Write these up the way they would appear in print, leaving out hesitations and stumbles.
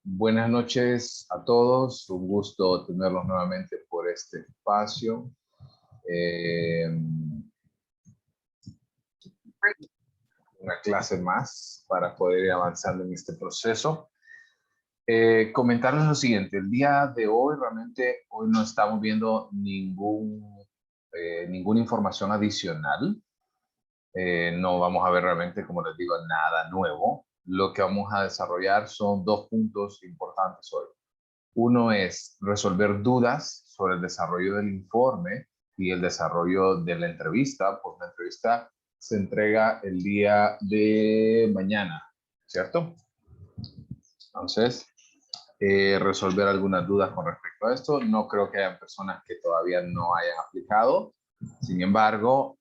Buenas noches a todos, un gusto tenerlos nuevamente por este espacio. Una clase más para poder ir avanzando en este proceso. Comentarles lo siguiente, el día de hoy realmente hoy no estamos viendo ninguna información adicional. No vamos a ver realmente, como les digo, nada nuevo. Lo que vamos a desarrollar son dos puntos importantes hoy. Uno es resolver dudas sobre el desarrollo del informe y el desarrollo de la entrevista, pues la entrevista se entrega el día de mañana, ¿cierto? Entonces, resolver algunas dudas con respecto a esto. No creo que haya personas que todavía no hayan aplicado. Sin embargo,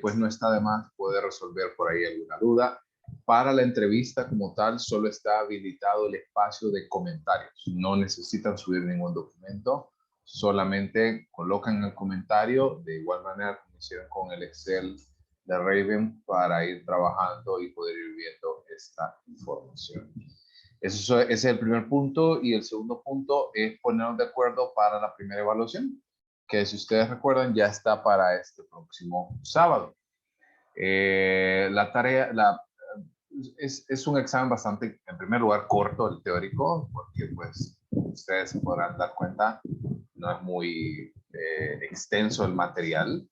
pues no está de más poder resolver por ahí alguna duda. Para la entrevista como tal, solo está habilitado el espacio de comentarios. No necesitan subir ningún documento. Solamente colocan el comentario de igual manera como hicieron con el Excel de Raven para ir trabajando y poder ir viendo esta información. Ese es el primer punto, y el segundo punto es ponernos de acuerdo para la primera evaluación, que si ustedes recuerdan ya está para este próximo sábado. La tarea es un examen bastante, en primer lugar, corto, el teórico, porque pues ustedes se podrán dar cuenta, no es muy extenso el material.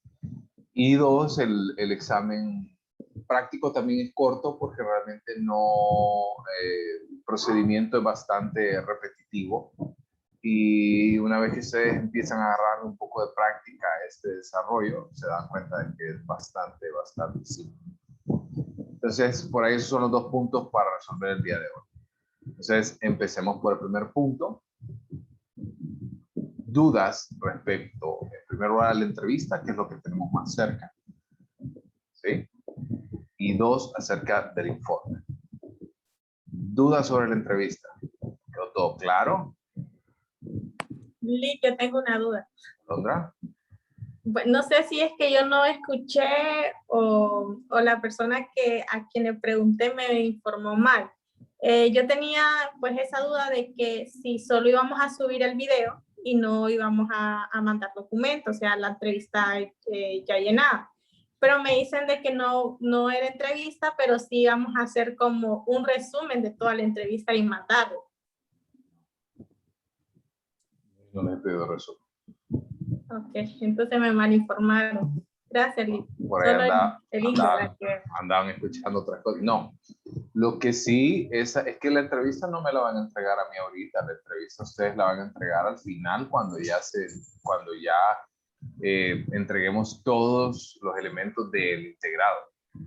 Y dos, el examen práctico también es corto porque realmente el procedimiento es bastante repetitivo, y una vez que ustedes empiezan a agarrar un poco de práctica a este desarrollo, se dan cuenta de que es bastante simple. Entonces, por ahí esos son los dos puntos para resolver el día de hoy. Entonces, empecemos por el primer punto. Dudas respecto, en primer lugar, a la entrevista, que es lo que tenemos más cerca. ¿Sí? Y dos, acerca del informe. Dudas sobre la entrevista. ¿Quedó todo claro? Liz, yo tengo una duda. ¿Londra? Bueno, no sé si es que yo no escuché o la persona a quien le pregunté me informó mal. Yo tenía pues esa duda de que si solo íbamos a subir el video y no íbamos a mandar documentos, o sea, la entrevista ya llenada. Pero me dicen de que no era entrevista, pero sí íbamos a hacer como un resumen de toda la entrevista y mandarlo. No les he pedido resumen. Ok, entonces me mal informaron. Gracias, Liz. Por ahí Solo andaban escuchando otras cosas. No, lo que sí es que la entrevista no me la van a entregar a mí ahorita. La entrevista ustedes la van a entregar al final cuando ya entreguemos todos los elementos del integrado.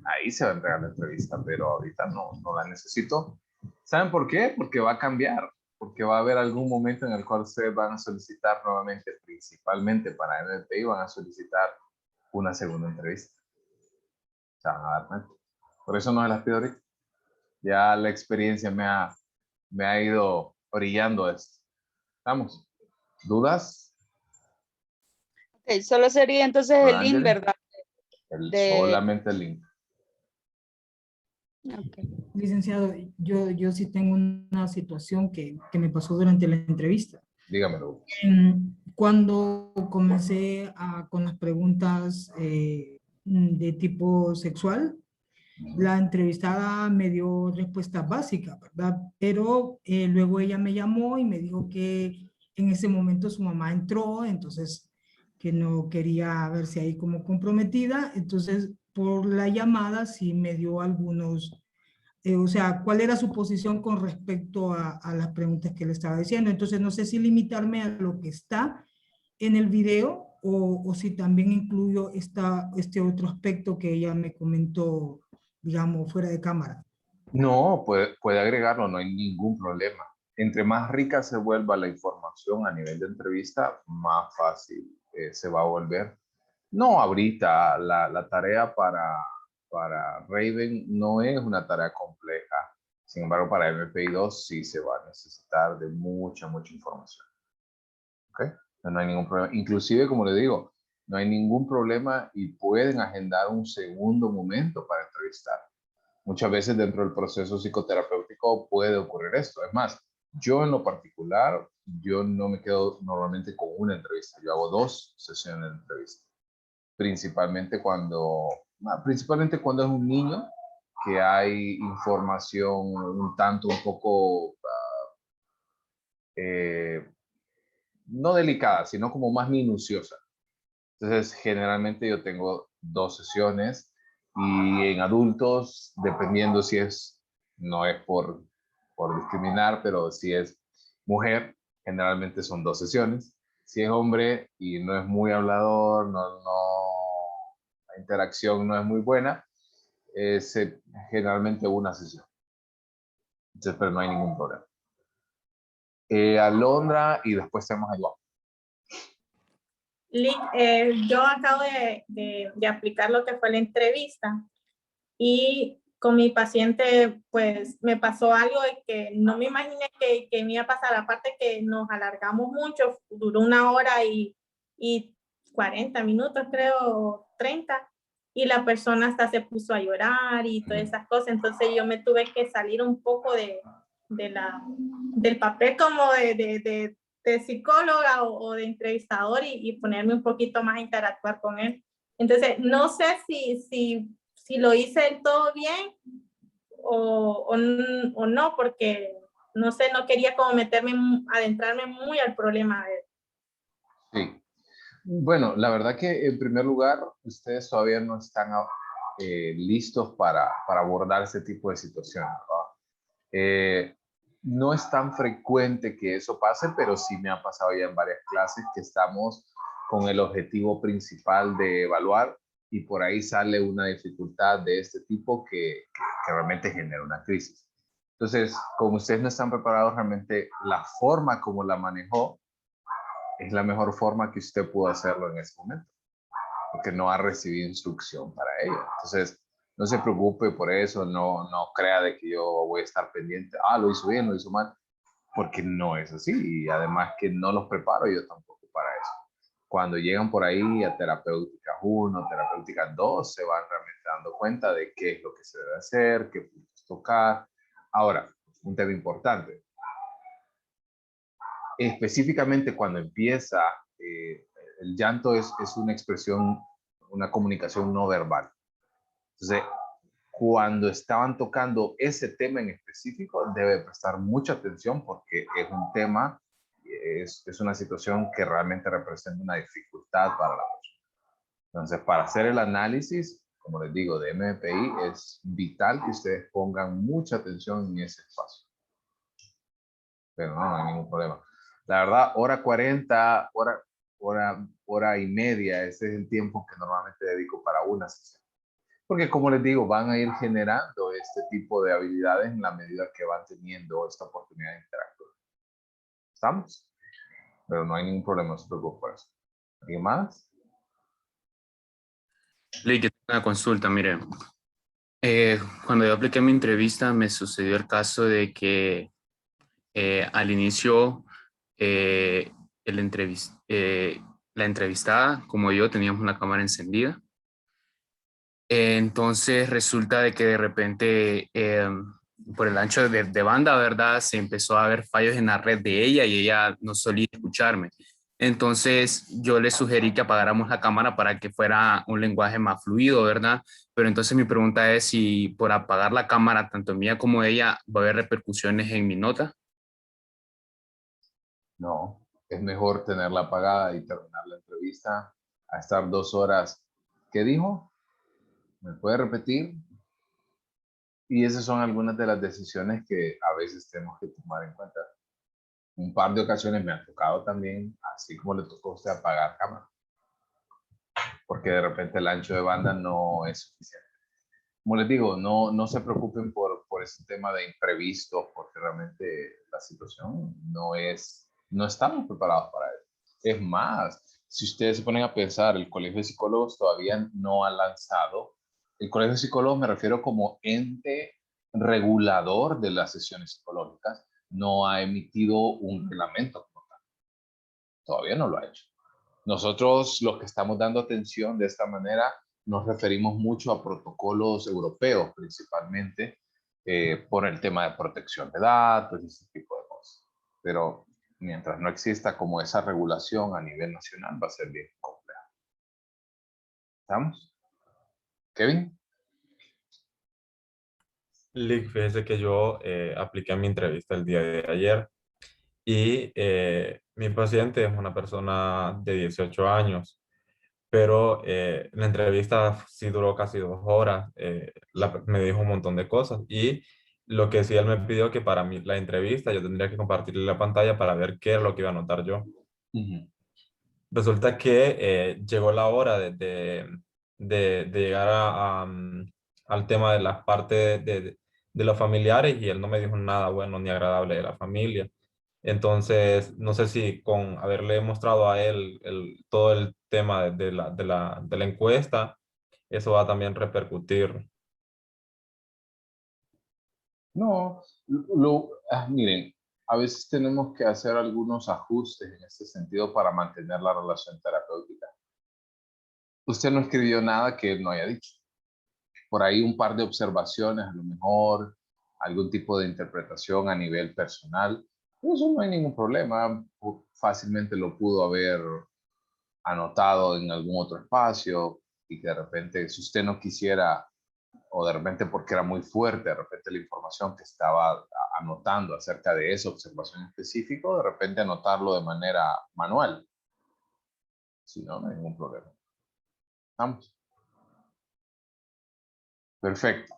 Ahí se va a entregar la entrevista, pero ahorita no la necesito. ¿Saben por qué? Porque va a cambiar. Porque va a haber algún momento en el cual ustedes van a solicitar nuevamente, principalmente para MPI, van a solicitar una segunda entrevista. Se van a dar cuenta. Por eso no se las pido ahorita. Ya la experiencia me ha ido orillando a esto. ¿Estamos? ¿Dudas? Okay, solo sería entonces el link, ¿verdad? Solamente el link. Okay. Licenciado, yo sí tengo una situación que me pasó durante la entrevista. Dígamelo. Cuando comencé con las preguntas de tipo sexual, la entrevistada me dio respuestas básicas, ¿verdad? Pero luego ella me llamó y me dijo que en ese momento su mamá entró, entonces que no quería verse ahí como comprometida. Entonces, por la llamada sí me dio algunos, o sea, cuál era su posición con respecto a las preguntas que le estaba diciendo. Entonces, no sé si limitarme a lo que está en el video o si también incluyo este otro aspecto que ella me comentó, digamos, fuera de cámara. No, puede agregarlo, no hay ningún problema. Entre más rica se vuelva la información a nivel de entrevista, más fácil se va a volver. No, ahorita la tarea para Raven no es una tarea compleja. Sin embargo, para MPI-2 sí se va a necesitar de mucha información. ¿Ok? No hay ningún problema. Inclusive, como le digo, no hay ningún problema y pueden agendar un segundo momento para entrevistar. Muchas veces dentro del proceso psicoterapéutico puede ocurrir esto. Es más, Yo en lo particular, yo no me quedo normalmente con una entrevista. Yo hago 2 sesiones de entrevista. Principalmente cuando es un niño, que hay información un poco, no delicada, sino como más minuciosa. Entonces, generalmente yo tengo 2 sesiones y en adultos, dependiendo si no es por discriminar, pero si es mujer, generalmente son 2 sesiones. Si es hombre y no es muy hablador, la interacción no es muy buena, generalmente una sesión. Entonces, pero no hay ningún problema. Alondra y después tenemos a Iván. Lick, yo acabo de aplicar lo que fue la entrevista y con mi paciente pues me pasó algo de que no me imaginé que me iba a pasar, aparte que nos alargamos mucho, duró 1 hora y 40 minutos creo, 30, y la persona hasta se puso a llorar y todas esas cosas, entonces yo me tuve que salir un poco del papel como de psicóloga o de entrevistador y ponerme un poquito más a interactuar con él. Entonces, no sé si lo hice del todo bien o no, porque no sé, no quería como adentrarme muy al problema de él. Sí. Bueno, la verdad que en primer lugar, ustedes todavía no están listos para abordar ese tipo de situaciones, ¿verdad? No es tan frecuente que eso pase, pero sí me ha pasado ya en varias clases que estamos con el objetivo principal de evaluar y por ahí sale una dificultad de este tipo que realmente genera una crisis. Entonces, como ustedes no están preparados, realmente la forma como la manejó es la mejor forma que usted pudo hacerlo en ese momento, porque no ha recibido instrucción para ello. Entonces, no se preocupe por eso, no crea de que yo voy a estar pendiente, lo hizo bien, lo hizo mal, porque no es así. Y además que no los preparo yo tampoco para eso. Cuando llegan por ahí a terapéutica 1, terapéutica 2, se van realmente dando cuenta de qué es lo que se debe hacer, qué puntos tocar. Ahora, un tema importante. Específicamente cuando empieza, el llanto es una expresión, una comunicación no verbal. Entonces, cuando estaban tocando ese tema en específico, debe prestar mucha atención porque es un tema, es una situación que realmente representa una dificultad para la persona. Entonces, para hacer el análisis, como les digo, de MPI, es vital que ustedes pongan mucha atención en ese espacio. Pero no hay ningún problema. La verdad, hora 40, hora y media, ese es el tiempo que normalmente dedico para una sesión. Porque como les digo, van a ir generando este tipo de habilidades en la medida que van teniendo esta oportunidad de interactuar. ¿Estamos? Pero no hay ningún problema, no se preocupe por eso. ¿Alguien más? Lee, que tengo una consulta, mire. Cuando yo apliqué mi entrevista me sucedió el caso de que al inicio la entrevistada, como yo, teníamos la cámara encendida. Entonces resulta de que de repente por el ancho de banda, ¿verdad? Se empezó a ver fallos en la red de ella y ella no solía escucharme. Entonces yo le sugerí que apagáramos la cámara para que fuera un lenguaje más fluido, ¿verdad? Pero entonces mi pregunta es si por apagar la cámara, tanto mía como de ella, va a haber repercusiones en mi nota. No, es mejor tenerla apagada y terminar la entrevista a estar 2 horas. ¿Qué dijo? ¿Me puede repetir? Y esas son algunas de las decisiones que a veces tenemos que tomar en cuenta. Un par de ocasiones me ha tocado también, así como le tocó a usted, apagar cámara, porque de repente el ancho de banda no es suficiente. Como les digo, no se preocupen por ese tema de imprevistos, porque realmente la situación no estamos preparados para eso. Es más, si ustedes se ponen a pensar, el Colegio de Psicólogos todavía no ha lanzado, el Colegio de Psicólogos me refiero como ente regulador de las sesiones psicológicas, no ha emitido un reglamento como tal. Todavía no lo ha hecho. Nosotros, los que estamos dando atención de esta manera, nos referimos mucho a protocolos europeos, principalmente por el tema de protección de datos y ese tipo de cosas. pero mientras no exista como esa regulación a nivel nacional, va a ser bien complejo. ¿Estamos? Kevin. Lick, fíjese que yo apliqué a mi entrevista el día de ayer y mi paciente es una persona de 18 años, pero la entrevista sí duró casi 2 horas, me dijo un montón de cosas y lo que sí él me pidió que para mí la entrevista yo tendría que compartirle la pantalla para ver qué es lo que iba a anotar yo. Resulta que llegó la hora de llegar al tema de las partes de los familiares y él no me dijo nada bueno ni agradable de la familia. Entonces, no sé si con haberle mostrado a él todo el tema de la encuesta, eso va a también repercutir. No, miren, a veces tenemos que hacer algunos ajustes en este sentido para mantener la relación terapéutica. Usted no escribió nada que él no haya dicho. Por ahí un par de observaciones, a lo mejor algún tipo de interpretación a nivel personal. Eso no hay ningún problema. Fácilmente lo pudo haber anotado en algún otro espacio y que de repente, si usted no quisiera, o de repente porque era muy fuerte, de repente la información que estaba anotando acerca de esa observación específica, de repente anotarlo de manera manual. Si no, no hay ningún problema. Vamos. Perfecto.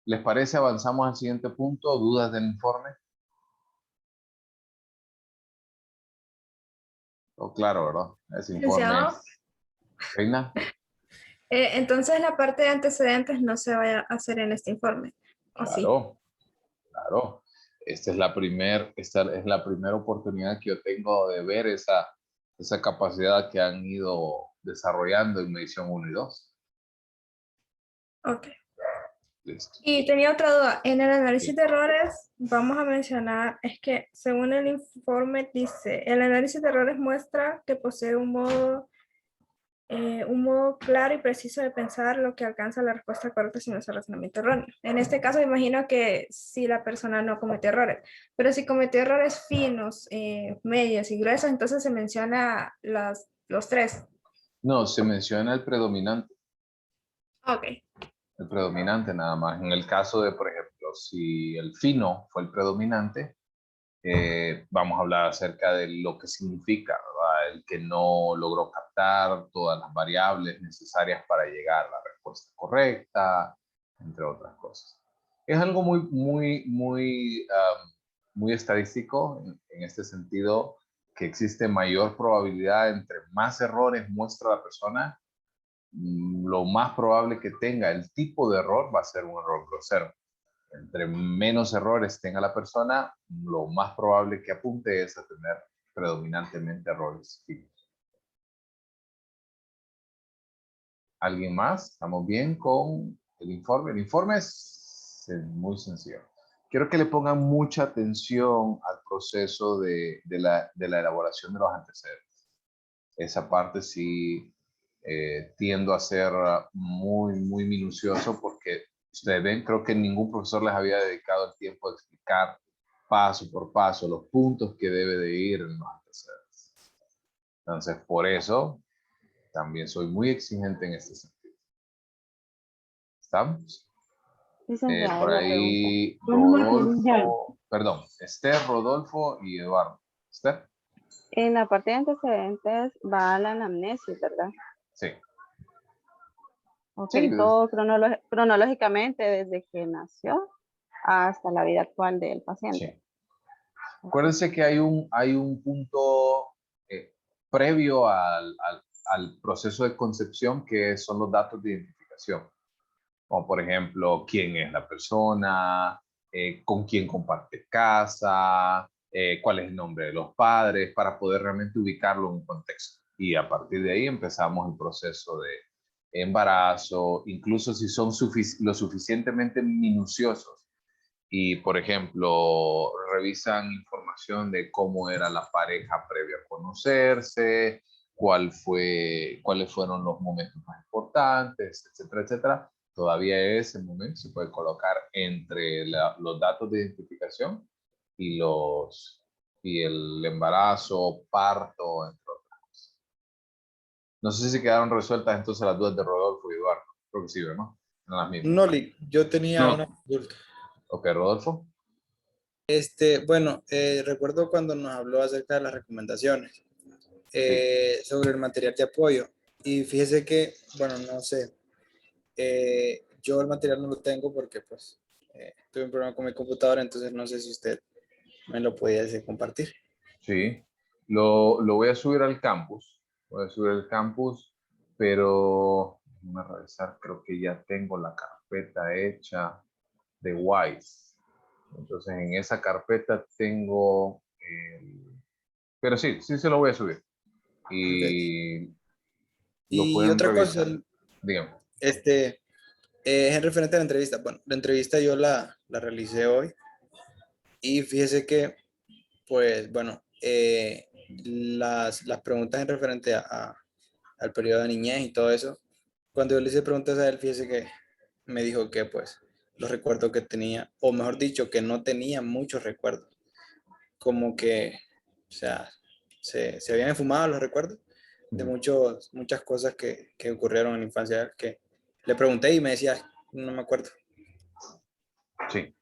¿Les parece? Avanzamos al siguiente punto. ¿Dudas del informe? Oh, claro, ¿verdad? Ese informe. Licenciado. Reina. Entonces la parte de antecedentes no se va a hacer en este informe, ¿o sí? Claro, claro. Esta es la primera oportunidad que yo tengo de ver esa capacidad que han ido desarrollando en medición 1 y 2. Ok. Listo. Y tenía otra duda. En el análisis Sí. de errores, vamos a mencionar, es que según el informe dice, el análisis de errores muestra que posee un modo claro y preciso de pensar lo que alcanza la respuesta correcta sin ese razonamiento erróneo. En este caso, imagino que si la persona no cometió errores, pero si cometió errores finos, medios y gruesos, entonces se menciona los tres. No, se menciona el predominante. Ok. El predominante nada más. En el caso de, por ejemplo, si el fino fue el predominante, vamos a hablar acerca de lo que significa, ¿verdad? El que no logró captar todas las variables necesarias para llegar a la respuesta correcta, entre otras cosas. Es algo muy estadístico en este sentido, que existe mayor probabilidad entre más errores muestra la persona, lo más probable que tenga el tipo de error va a ser un error grosero. Entre menos errores tenga la persona, lo más probable que apunte es a tener predominantemente errores finos. ¿Alguien más? ¿Estamos bien con el informe? El informe es muy sencillo. Quiero que le pongan mucha atención al proceso de la elaboración de los antecedentes. Esa parte sí tiendo a ser muy minucioso porque ustedes ven, creo que ningún profesor les había dedicado el tiempo de explicar paso por paso los puntos que debe de ir en los antecedentes. Entonces, por eso también soy muy exigente en este sentido. ¿Estamos? Licenciado, Por una pregunta. ahí, Rodolfo, perdón, Esther, Rodolfo y Eduardo. Esther. En la parte de antecedentes va la anamnesis, ¿verdad? Sí. Ok, Sí, todo cronológicamente desde que nació hasta la vida actual del paciente. sí. Acuérdense que hay un punto previo al proceso de concepción que son los datos de identificación. Como por ejemplo, quién es la persona, con quién comparte casa, cuál es el nombre de los padres, para poder realmente ubicarlo en un contexto. Y a partir de ahí empezamos el proceso de embarazo, incluso si son lo suficientemente minuciosos y, por ejemplo, revisan información de cómo era la pareja previo a conocerse, cuáles fueron los momentos más importantes, etcétera, etcétera. Todavía ese momento se puede colocar entre los datos de identificación y los y el embarazo, parto, entre otras cosas. No sé si quedaron resueltas entonces las dudas de Rodolfo y Eduardo. Creo que sí, ¿verdad? No las mismas. No, yo tenía una No, consulta. Ok, Rodolfo. Bueno, recuerdo cuando nos habló acerca de las recomendaciones Sí. sobre el material de apoyo. Y fíjese que, bueno, no sé, yo el material no lo tengo porque pues tuve un problema con mi computadora, entonces no sé si usted me lo pudiese compartir. Sí, lo voy a subir al campus. Voy a subir al campus, pero déjame revisar, creo que ya tengo la carpeta hecha de Wise. Entonces en esa carpeta tengo, pero sí, sí se lo voy a subir. Okay. Y lo Y pueden otra cosa, revisar. Dígame. es en referente a la entrevista. Bueno, la entrevista yo la realicé hoy y fíjese que, pues, bueno, las preguntas en referente al periodo de niñez y todo eso, cuando yo le hice preguntas a él, fíjese que me dijo que, pues, los recuerdos que tenía, o mejor dicho, que no tenía muchos recuerdos, como que, o sea, se habían esfumado los recuerdos de muchas cosas que ocurrieron en la infancia, que le pregunté y me decía, no me acuerdo. Sí.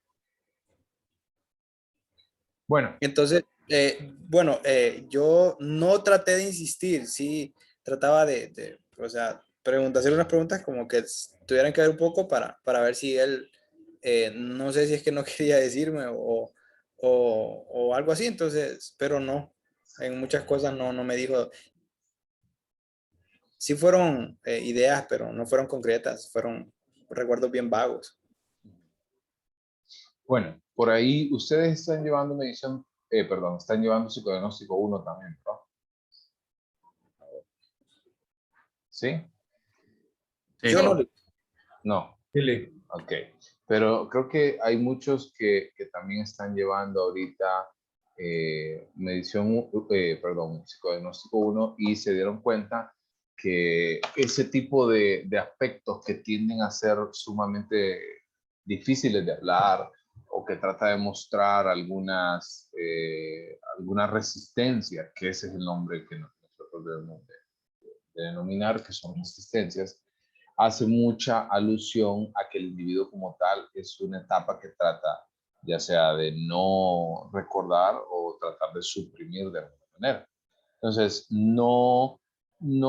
Bueno, Entonces, bueno, yo no traté de insistir, sí, trataba o sea, hacer unas preguntas como que tuvieran que ver un poco para ver si él, no sé si es que no quería decirme o algo así, entonces, pero no, en muchas cosas no me dijo. Sí fueron ideas, pero no fueron concretas, fueron recuerdos bien vagos. bueno, por ahí ustedes están llevando medición, perdón, están llevando psicodiagnóstico 1 también, ¿no? ¿Sí? Yo no sí. le... No. Philip, Ok, pero creo que hay muchos que también están llevando ahorita perdón, psicodiagnóstico 1 y se dieron cuenta que ese tipo de aspectos que tienden a ser sumamente difíciles de hablar o que trata de mostrar algunas resistencias, que ese es el nombre que nosotros debemos de denominar, que son resistencias, hace mucha alusión a que el individuo como tal es una etapa que trata ya sea de no recordar o tratar de suprimir de alguna manera. Entonces, no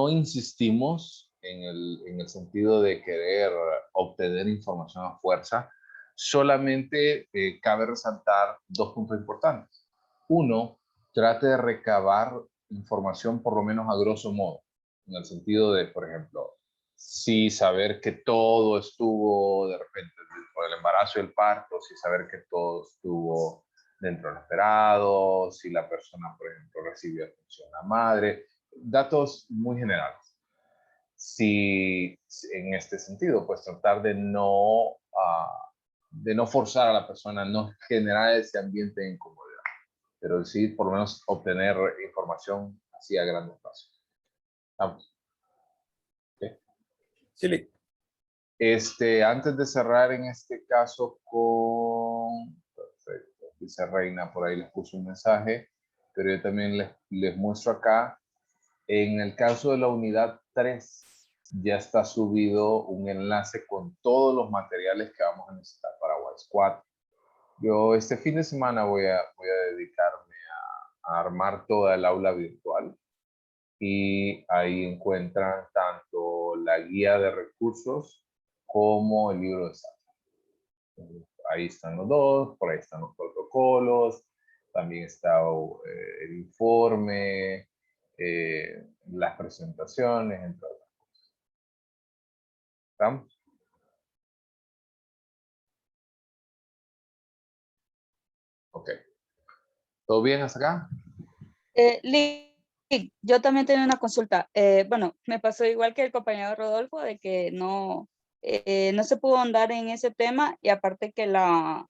insistimos en el sentido de querer obtener información a fuerza, solamente cabe resaltar dos puntos importantes. Uno, trate de recabar información por lo menos a grosso modo, en el sentido de, por ejemplo, sí saber que todo estuvo de repente por el embarazo y el parto, sí saber que todo estuvo dentro de lo esperado, si la persona, por ejemplo, recibió atención a la madre, datos muy generales. Si en este sentido, pues tratar de no forzar a la persona, no generar ese ambiente de incomodidad, pero sí por lo menos obtener información así a grandes pasos. Vamos. ¿Okay? Sí, Antes de cerrar en este caso perfecto, dice Reina, por ahí les puso un mensaje, pero yo también les muestro acá, en el caso de la unidad 3, ya está subido un enlace con todos los materiales que vamos a necesitar para WISE 4. Yo este fin de semana voy a dedicarme a armar toda el aula virtual y ahí encuentran tanto la guía de recursos como el libro de SAT. Ahí están los dos, por ahí están los protocolos, también está el informe, las presentaciones, entre otras cosas. ¿Estamos? Ok. ¿Todo bien hasta acá? Yo también tenía una consulta. Bueno, me pasó igual que el compañero Rodolfo, de que no se pudo ahondar en ese tema y aparte que la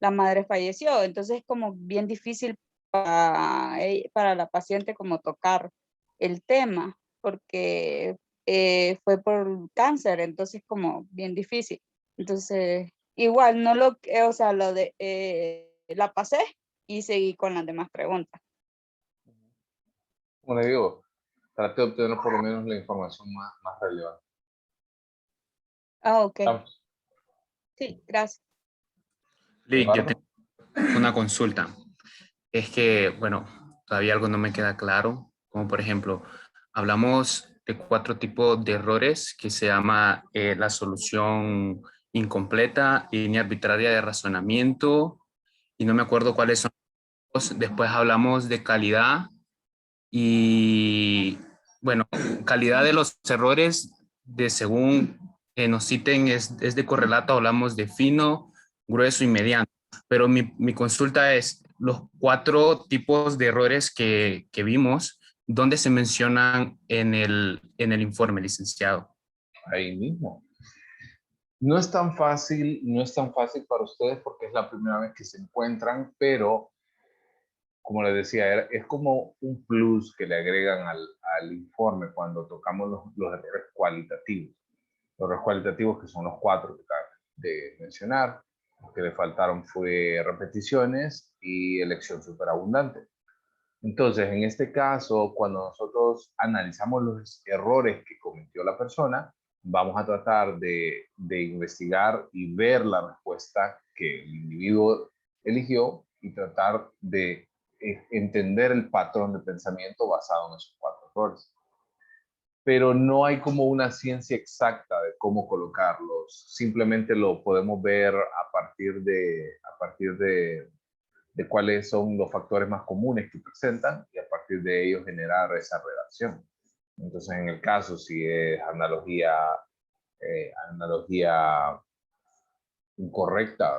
madre falleció, entonces es como bien difícil para la paciente como tocar el tema, porque fue por cáncer, entonces como bien difícil. Entonces, igual, no lo, o sea, la pasé, y seguí con las demás preguntas. Como le digo, trate de obtener por lo menos la información más relevante. Ah, ok. ¿Estamos? Sí, gracias. Lick, yo Eduardo. tengo una consulta. Es que, bueno, todavía algo no me queda claro, como por ejemplo, hablamos de 4 tipos de errores que se llama la solución incompleta, línea arbitraria de razonamiento, y no me acuerdo cuáles son. Después hablamos de calidad y, bueno, calidad de los errores de según nos citen es de correlato, hablamos de fino, grueso y mediano. Pero mi consulta es, los 4 tipos de errores que vimos, ¿dónde se mencionan en el informe, licenciado? Ahí mismo. No es tan fácil, no es tan fácil para ustedes porque es la primera vez que se encuentran, pero como les decía, es como un plus que le agregan al informe cuando tocamos los errores cualitativos. Los errores cualitativos que son los 4 que acabo de mencionar. Lo que le faltaron fue repeticiones y elección superabundante. Entonces, en este caso, cuando nosotros analizamos los errores que cometió la persona, vamos a tratar de investigar y ver la respuesta que el individuo eligió y tratar de entender el patrón de pensamiento basado en esos 4 errores. Pero no hay como una ciencia exacta de cómo colocarlos. Simplemente lo podemos ver a partir de cuáles son los factores más comunes que presentan y a partir de ellos generar esa redacción. Entonces, en el caso, si es analogía incorrecta,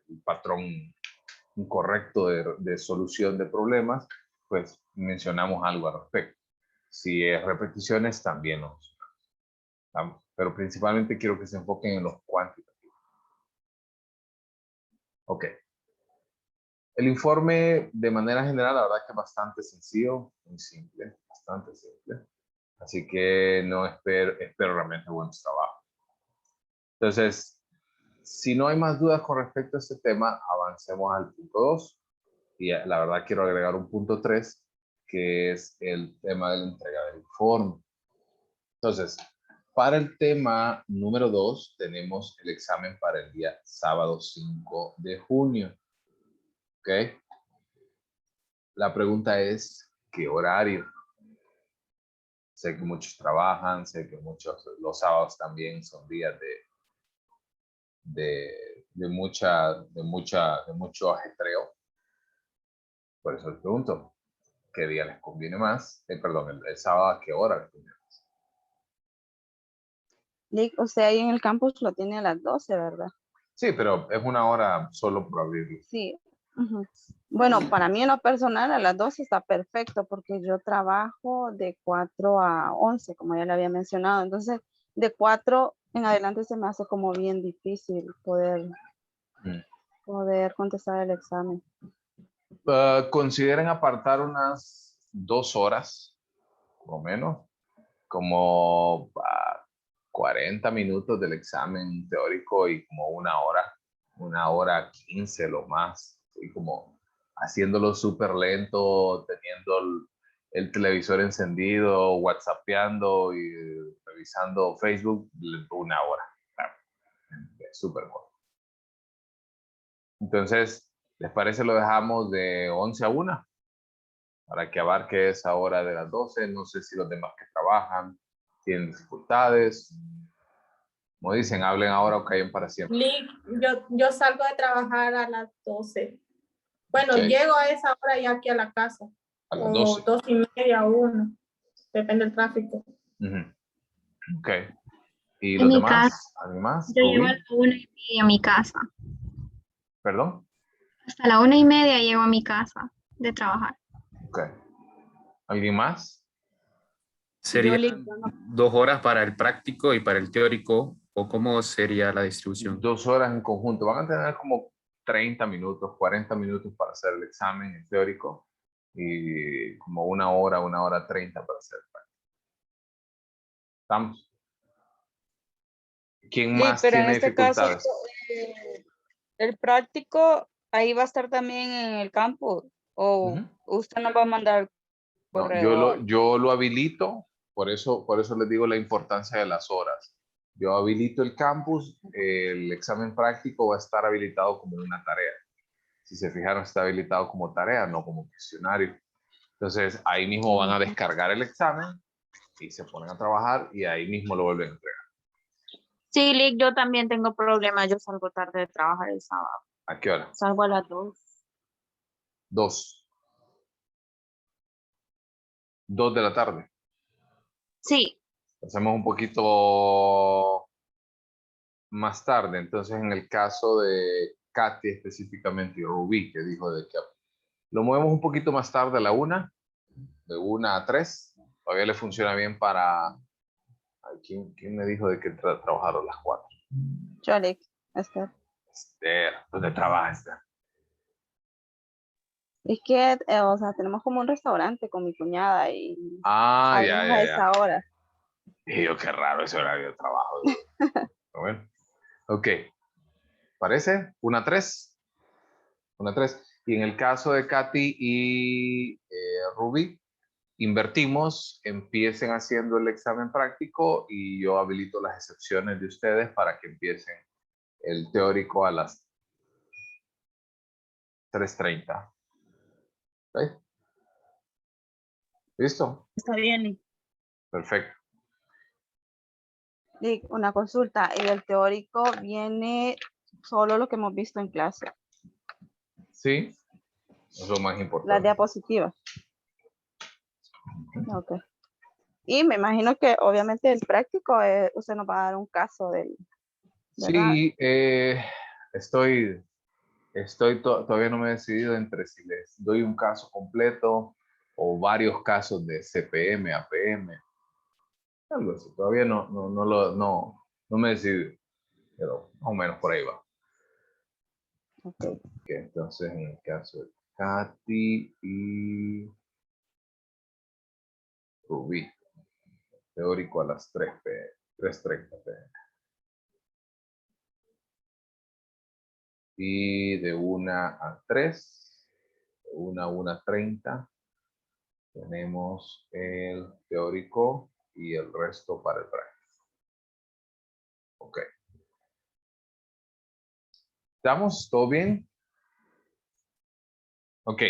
el patrón incorrecto de solución de problemas, pues mencionamos algo al respecto. Si es repeticiones, también lo mencionamos. Pero principalmente quiero que se enfoquen en los cuantitativos. Ok. El informe, de manera general, la verdad es que es bastante sencillo, muy simple, bastante simple. Así que no espero realmente buenos trabajos. Entonces, si no hay más dudas con respecto a este tema, avancemos al punto 2. Y la verdad quiero agregar un punto 3, que es el tema de la entrega del informe. Entonces, para el tema número 2, tenemos el examen para el día sábado 5 de junio. ¿Ok? La pregunta es, ¿qué horario? Sé que muchos trabajan, sé que muchos, los sábados también son días de mucho ajetreo. Por eso les pregunto, ¿qué día les conviene más? Perdón, el sábado, ¿a qué hora les conviene más? Lick, usted ahí en el campus lo tiene a las 12, ¿verdad? Sí, pero es una hora solo por abrirlo. Sí. Ujú. Bueno, para mí en lo personal a las 12 está perfecto porque yo trabajo de 4 a 11, como ya le había mencionado. Entonces, de 4 en adelante se me hace como bien difícil poder contestar el examen. Consideren apartar unas 2 horas, por lo menos, como 40 minutos del examen teórico y como 1 hora 15 lo más, y como haciéndolo súper lento, teniendo el televisor encendido, whatsappeando y revisando Facebook, 1 hora. Súper corto. Entonces, ¿les parece lo dejamos de 11 a 1? Para que abarque esa hora de las 12. No sé si los demás que trabajan tienen dificultades. Como dicen, hablen ahora o callen para siempre. Lick, yo salgo de trabajar a las 12. Bueno, Ok. llego a esa hora ya aquí a la casa. A las O 12. 2:30, 1. Depende del tráfico. Ok. ¿Y En los mi demás? casa, ¿Alguien más? yo llego ¿Rubí? a la 1:30 a mi casa. ¿Perdón? Hasta la 1:30 llego a mi casa de trabajar. Ok. ¿Alguien más? ¿Serían Lick, 2 horas para el práctico y para el teórico? ¿O cómo sería la distribución? 2 horas en conjunto. Van a tener como 30 minutos, 40 minutos para hacer el examen teórico y como 1 hora 30 para hacer el práctico. ¿Estamos? ¿Quién Lick, más pero en tiene este caso, dificultades? el práctico ahí va a estar también en el campo o Ujú. usted nos va a mandar No, correo. yo lo habilito, por eso les digo la importancia de las horas. Yo habilito el campus, el examen práctico va a estar habilitado como una tarea. Si se fijaron, está habilitado como tarea, no como cuestionario. Entonces, ahí mismo van a descargar el examen y se ponen a trabajar y ahí mismo lo vuelven a entregar. Sí, Lick, yo también tengo problemas. Yo salgo tarde de trabajar el sábado. ¿A qué hora? Salgo a las 2. 2. 2 de la tarde. Sí, Hacemos un poquito más tarde. Entonces, en el caso de Katy específicamente y Rubí, que dijo de que lo movemos un poquito más tarde a la 1, de 1 a 3. Todavía le funciona bien para... Ay, ¿quién me dijo de que trabajaron las 4? Yo, Lick, Esther. Esther, ¿dónde trabaja Esther? Es que, o sea, tenemos como un restaurante con mi cuñada y Ah, abrimos a esa hora. Y yo, qué raro ese horario de trabajo. Pero bueno, ok. ¿Parece? 1 a 3. 1 a 3. Y en el caso de Katy y Rubí, invertimos, empiecen haciendo el examen práctico y yo habilito las excepciones de ustedes para que empiecen el teórico a las 3:30. ¿Ok? ¿Listo? está bien, Lick. Perfecto. Lick, una consulta. Y el teórico viene solo lo que hemos visto en clase, Sí, es lo más las importante. diapositivas. Ok. Y me imagino que obviamente el práctico, usted nos va a dar un caso del, ¿verdad? Sí, todavía no me he decidido entre si les doy un caso completo o varios casos de CPM, APM, algo así. Todavía no me he decidido, pero más o menos por ahí va. Ok. Ok, entonces, en el caso de Katy y Rubí, teórico a las 3 p.m., 3:30 p.m. Y de 1 a 3, de 1 a 1:30, tenemos el teórico y el resto para el práctico. Ok. ¿Estamos? ¿Todo bien? Ok.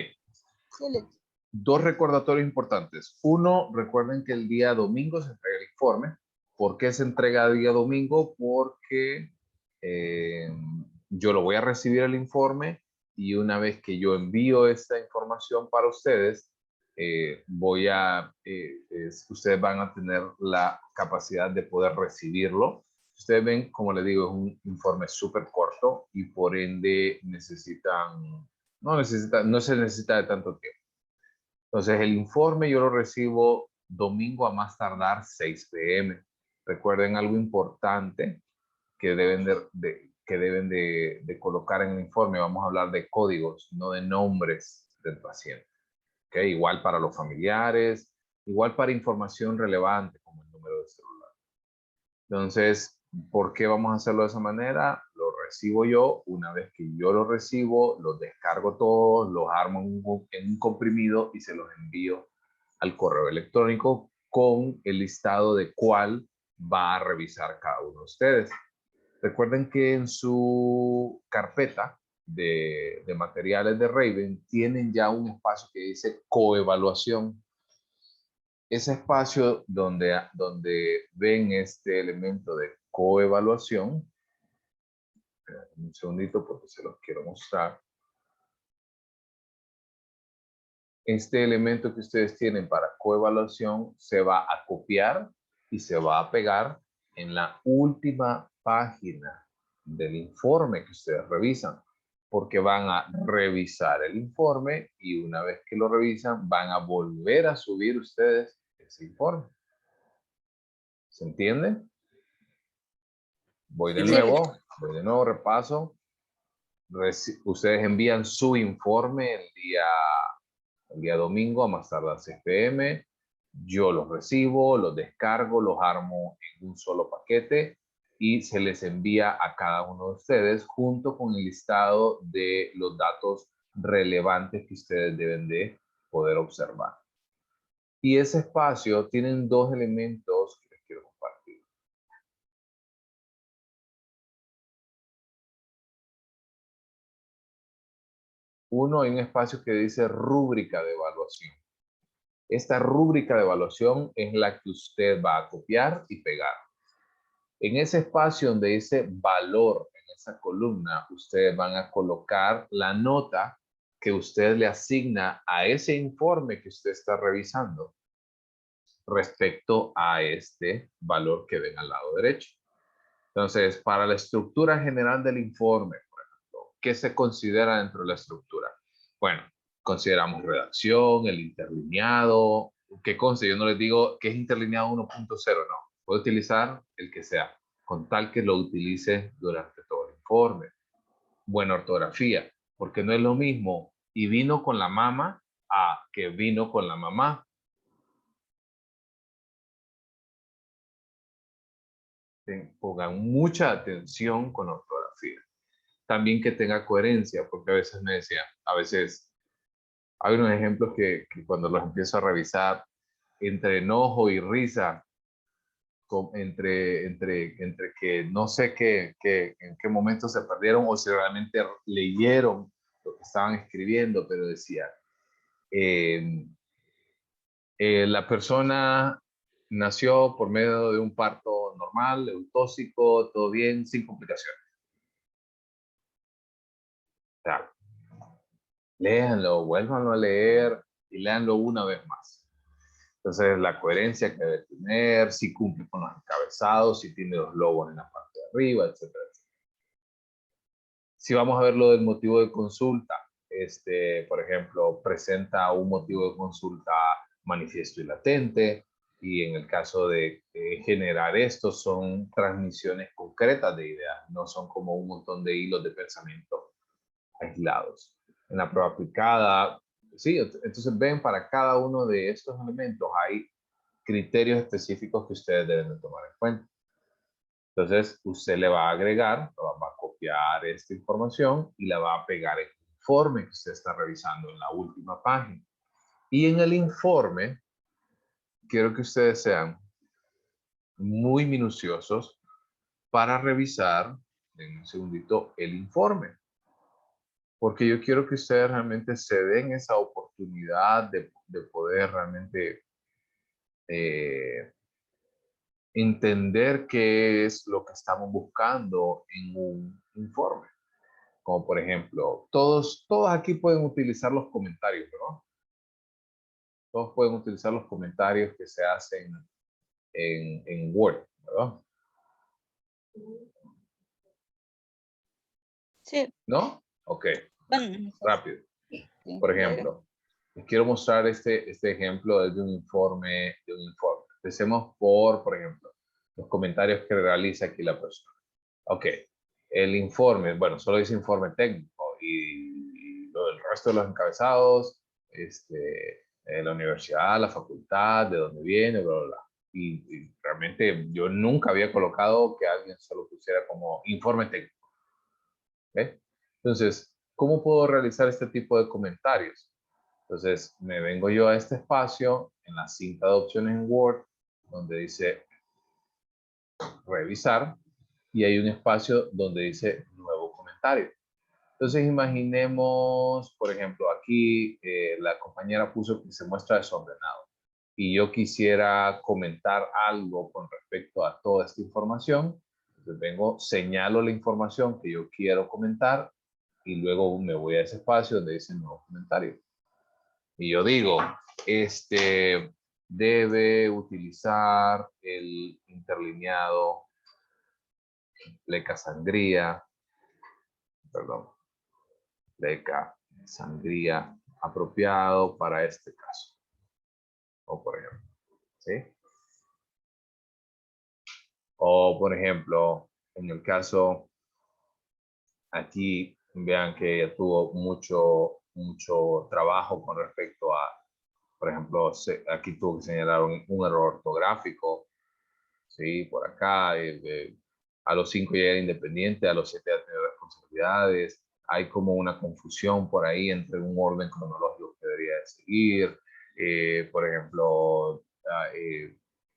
Sí, Lick. 2 recordatorios importantes. Uno, recuerden que el día domingo se entrega el informe. ¿Por qué se entrega el día domingo? Porque yo lo voy a recibir el informe y una vez que yo envío esta información para ustedes, ustedes van a tener la capacidad de poder recibirlo. Ustedes ven, como les digo, es un informe súper corto y por ende no se necesita de tanto tiempo. Entonces, el informe yo lo recibo domingo a más tardar 6 p.m. Recuerden algo importante que deben de colocar en el informe. Vamos a hablar de códigos, no de nombres del paciente. ¿Okay? Igual para los familiares, igual para información relevante como el número de celular. Entonces, ¿por qué vamos a hacerlo de esa manera? Lo recibo yo. Una vez que yo lo recibo, los descargo todos, los armo en un comprimido y se los envío al correo electrónico con el listado de cuál va a revisar cada uno de ustedes. Recuerden que en su carpeta de materiales de Raven tienen ya un espacio que dice coevaluación. Ese espacio donde ven este elemento de coevaluación, un segundito porque se los quiero mostrar. Este elemento que ustedes tienen para coevaluación se va a copiar y se va a pegar en la última página del informe que ustedes revisan, porque van a revisar el informe y una vez que lo revisan van a volver a subir ustedes ese informe. ¿Se entiende? Voy de nuevo, repaso. Ustedes envían su informe el día domingo a más tardar 6 p.m. Yo los recibo, los descargo, los armo en un solo paquete y se les envía a cada uno de ustedes junto con el listado de los datos relevantes que ustedes deben de poder observar. Y ese espacio tienen dos elementos que les quiero compartir. Uno, hay un espacio que dice rúbrica de evaluación. Esta rúbrica de evaluación es la que usted va a copiar y pegar. En ese espacio donde dice valor, en esa columna, ustedes van a colocar la nota que usted le asigna a ese informe que usted está revisando respecto a este valor que ven al lado derecho. Entonces, para la estructura general del informe, por ejemplo, ¿qué se considera dentro de la estructura? Bueno, consideramos redacción, el interlineado, que conste, yo no les digo que es interlineado 1.0, no. Puede utilizar el que sea, con tal que lo utilice durante todo el informe. Buena ortografía, porque no es lo mismo y vino con la mamá a que vino con la mamá. Pongan mucha atención con la ortografía. También que tenga coherencia, porque a veces me decía, a veces hay unos ejemplos que cuando los empiezo a revisar, entre enojo y risa, entre que no sé en qué momento se perdieron o si realmente leyeron lo que estaban escribiendo, pero decía, la persona nació por medio de un parto normal, eutóxico, todo bien, sin complicaciones. O sea, léanlo, vuélvanlo a leer y léanlo una vez más. Entonces, la coherencia que debe tener, si cumple con los encabezados, si tiene los logos en la parte de arriba, etcétera, etcétera. Si vamos a ver lo del motivo de consulta, por ejemplo, presenta un motivo de consulta manifiesto y latente, y en el caso de generar esto son transmisiones concretas de ideas, no son como un montón de hilos de pensamiento aislados. En la prueba aplicada, sí, entonces ven, para cada uno de estos elementos hay criterios específicos que ustedes deben de tomar en cuenta. Entonces, usted le va a agregar, va a copiar esta información y la va a pegar en el informe que usted está revisando en la última página. Y en el informe, quiero que ustedes sean muy minuciosos para revisar, en un segundito, el informe. Porque yo quiero que ustedes realmente se den esa oportunidad de poder realmente entender qué es lo que estamos buscando en un informe. Como por ejemplo, todos aquí pueden utilizar los comentarios, ¿no? Todos pueden utilizar los comentarios que se hacen en Word, ¿verdad? Sí. ¿No? Ok. Bueno, Rápido. sí, Por ejemplo, les quiero mostrar este ejemplo de un informe. Empecemos por ejemplo, los comentarios que realiza aquí la persona. Ok. El informe, bueno, solo dice informe técnico y lo del resto de los encabezados, la universidad, la facultad, de dónde viene, bla, bla, bla. Y realmente yo nunca había colocado que alguien solo pusiera como informe técnico. ¿Okay? Entonces, ¿cómo puedo realizar este tipo de comentarios? Entonces, me vengo yo a este espacio en la cinta de opciones en Word, donde dice revisar, y hay un espacio donde dice nuevo comentario. Entonces, imaginemos, por ejemplo, aquí la compañera puso que se muestra desordenado y yo quisiera comentar algo con respecto a toda esta información. Entonces vengo, señalo la información que yo quiero comentar y luego me voy a ese espacio donde dice nuevo comentario. Y yo digo, debe utilizar el interlineado Leca Sangría, perdón, Leca Sangría apropiado para este caso. O por ejemplo, ¿sí? O por ejemplo, en el caso aquí, vean que ella tuvo mucho trabajo con respecto a, por ejemplo, aquí tuvo que señalar un error ortográfico, ¿sí? Por acá, A los 5 ya era independiente, a los 7 ya tenía responsabilidades. Hay como una confusión por ahí entre un orden cronológico que debería de seguir. Por ejemplo,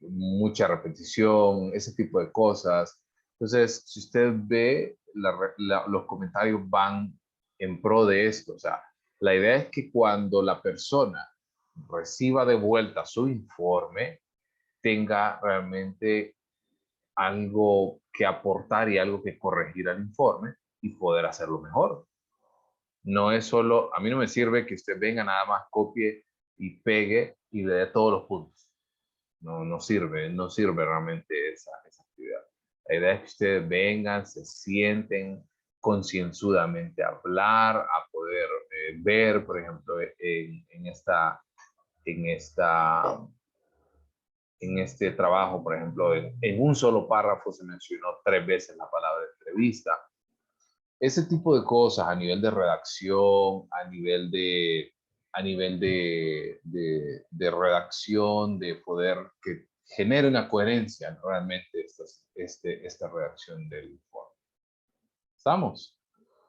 mucha repetición, ese tipo de cosas. Entonces, si usted ve, los comentarios van en pro de esto. O sea, la idea es que cuando la persona reciba de vuelta su informe, tenga realmente algo que aportar y algo que corregir al informe y poder hacerlo mejor. No es solo, a mí no me sirve que usted venga nada más, copie y pegue y le dé todos los puntos. No sirve realmente esa actividad. La idea es que ustedes vengan, se sienten concienzudamente a hablar, a poder ver, por ejemplo, en este trabajo, por ejemplo, en un solo párrafo se mencionó 3 veces la palabra entrevista. Ese tipo de cosas a nivel de redacción, a nivel de redacción, de poder que genere una coherencia, ¿no? Realmente esta redacción del informe. ¿Estamos?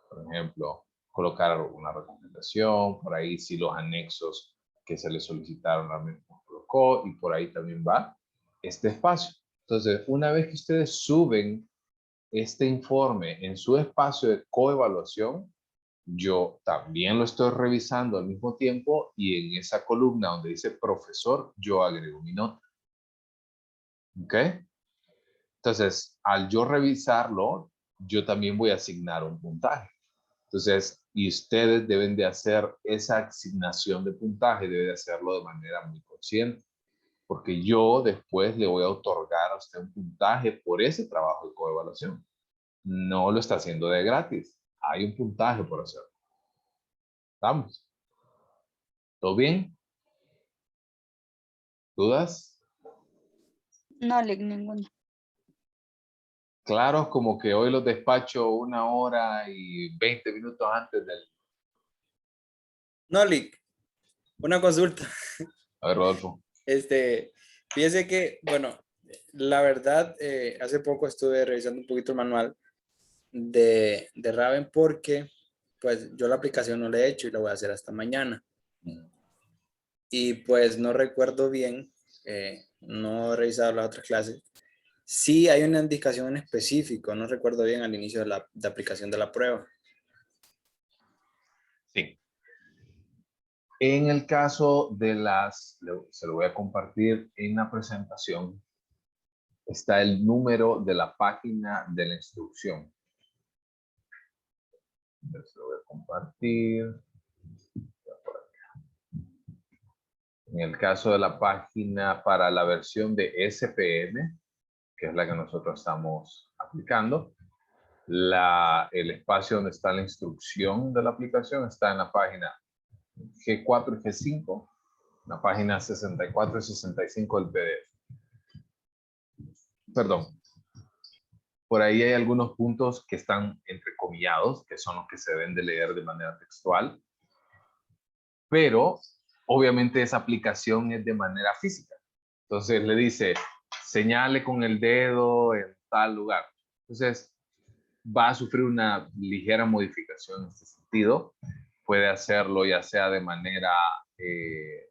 Por ejemplo, colocar una recomendación, por ahí si los anexos que se le solicitaron realmente los colocó, y por ahí también va este espacio. Entonces, una vez que ustedes suben este informe en su espacio de coevaluación, yo también lo estoy revisando al mismo tiempo, y en esa columna donde dice profesor, yo agrego mi nota. ¿Ok? Entonces, al yo revisarlo, yo también voy a asignar un puntaje. Entonces, y ustedes deben de hacer esa asignación de puntaje, deben de hacerlo de manera muy consciente, porque yo después le voy a otorgar a usted un puntaje por ese trabajo de coevaluación. No lo está haciendo de gratis. Hay un puntaje por hacerlo. ¿Estamos? ¿Todo bien? ¿Dudas? No, Lick, ninguna. Claro, como que hoy los despacho 1 hora y 20 minutos antes del... No, Lick, una consulta. A ver, Rodolfo. Fíjese que, bueno, la verdad, hace poco estuve revisando un poquito el manual de Raven, porque pues yo la aplicación no la he hecho y la voy a hacer hasta mañana. Y pues no recuerdo bien, no he revisado las otras clases. Sí hay una indicación en específico, no recuerdo bien al inicio de la aplicación de la prueba. Sí. En el caso de se lo voy a compartir en la presentación, está el número de la página de la instrucción. Se lo voy a compartir. En el caso de la página para la versión de SPM, que es la que nosotros estamos aplicando, el espacio donde está la instrucción de la aplicación está en la página G4 y G5, la página 64 y 65 del PDF. Perdón. Por ahí hay algunos puntos que están entrecomillados, que son los que se deben de leer de manera textual, pero obviamente esa aplicación es de manera física. Entonces le dice, señale con el dedo en tal lugar. Entonces va a sufrir una ligera modificación en este sentido. Puede hacerlo ya sea de manera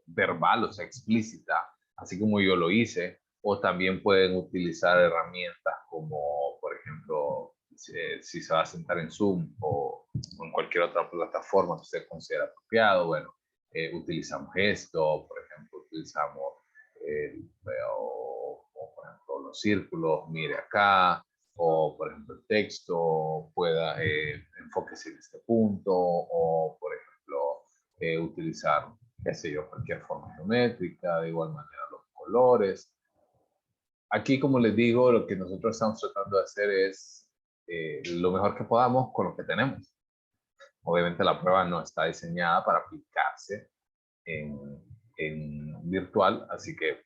verbal, o sea, explícita, así como yo lo hice, o también pueden utilizar herramientas como, por ejemplo, si se va a sentar en Zoom o en cualquier otra plataforma que usted considera apropiado. Bueno, utilizamos esto, por ejemplo, utilizamos por ejemplo, los círculos, mire acá, o por ejemplo el texto, pueda enfóquese en este punto, o por ejemplo utilizar, qué sé yo, cualquier forma geométrica, de igual manera los colores. Aquí, como les digo, lo que nosotros estamos tratando de hacer es lo mejor que podamos con lo que tenemos. Obviamente la prueba no está diseñada para aplicarse en virtual, así que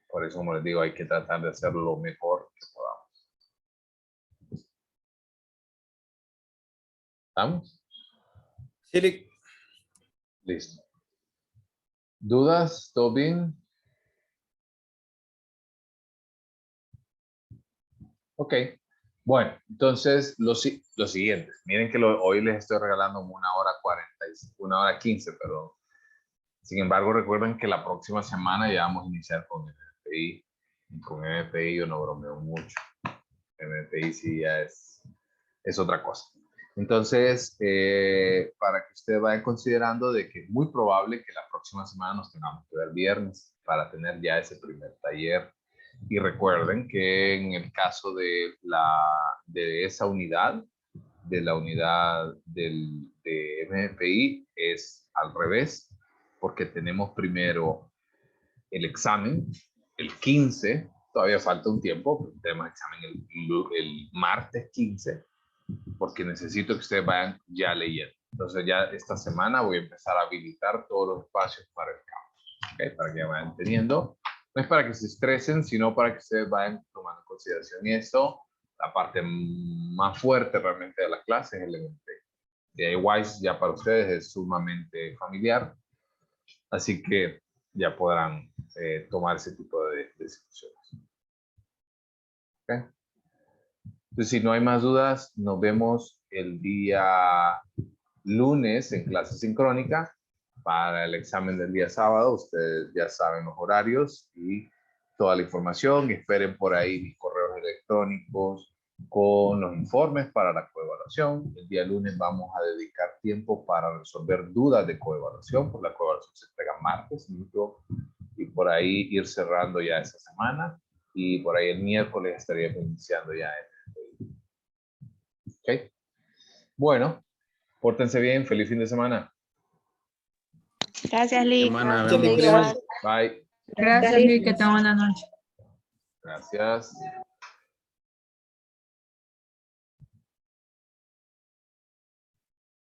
por eso, como les digo, hay que tratar de hacerlo lo mejor que podamos. ¿Estamos? Sí, Listo. ¿Dudas? ¿Todo bien? Ok. Bueno, entonces lo siguiente. Miren que hoy les estoy regalando 1 hora 15, sin embargo, recuerden que la próxima semana ya vamos a iniciar con MPI. Y con MPI yo no bromeo mucho. MPI sí ya es otra cosa. Entonces, para que ustedes vayan considerando de que es muy probable que la próxima semana nos tengamos que ver viernes para tener ya ese primer taller. Y recuerden que en el caso de esa unidad, de la unidad de MPI, es al revés, porque tenemos primero el examen, el 15, todavía falta un tiempo, tenemos examen el martes 15, porque necesito que ustedes vayan ya leyendo. Entonces ya esta semana voy a empezar a habilitar todos los espacios para el campus, ¿okay? Para que vayan teniendo. No es para que se estresen, sino para que ustedes vayan tomando en consideración esto. La parte más fuerte realmente de la clase es el MP. De ahí WISE ya para ustedes es sumamente familiar, así que ya podrán tomar ese tipo de decisiones. ¿Okay? Entonces, si no hay más dudas, nos vemos el día lunes en clase sincrónica. Para el examen del día sábado, ustedes ya saben los horarios y toda la información. Esperen por ahí mis correos electrónicos con los informes para la coevaluación. El día lunes vamos a dedicar tiempo para resolver dudas de coevaluación, porque la coevaluación se entrega martes, y por ahí ir cerrando ya esa semana. Y por ahí el miércoles estaríamos iniciando ya el ¿ok? Bueno, pórtense bien, feliz fin de semana. Gracias, Lick. Semana, Muchas vemos. gracias. Bye. Gracias, Lick, que tengan buena noche. Gracias.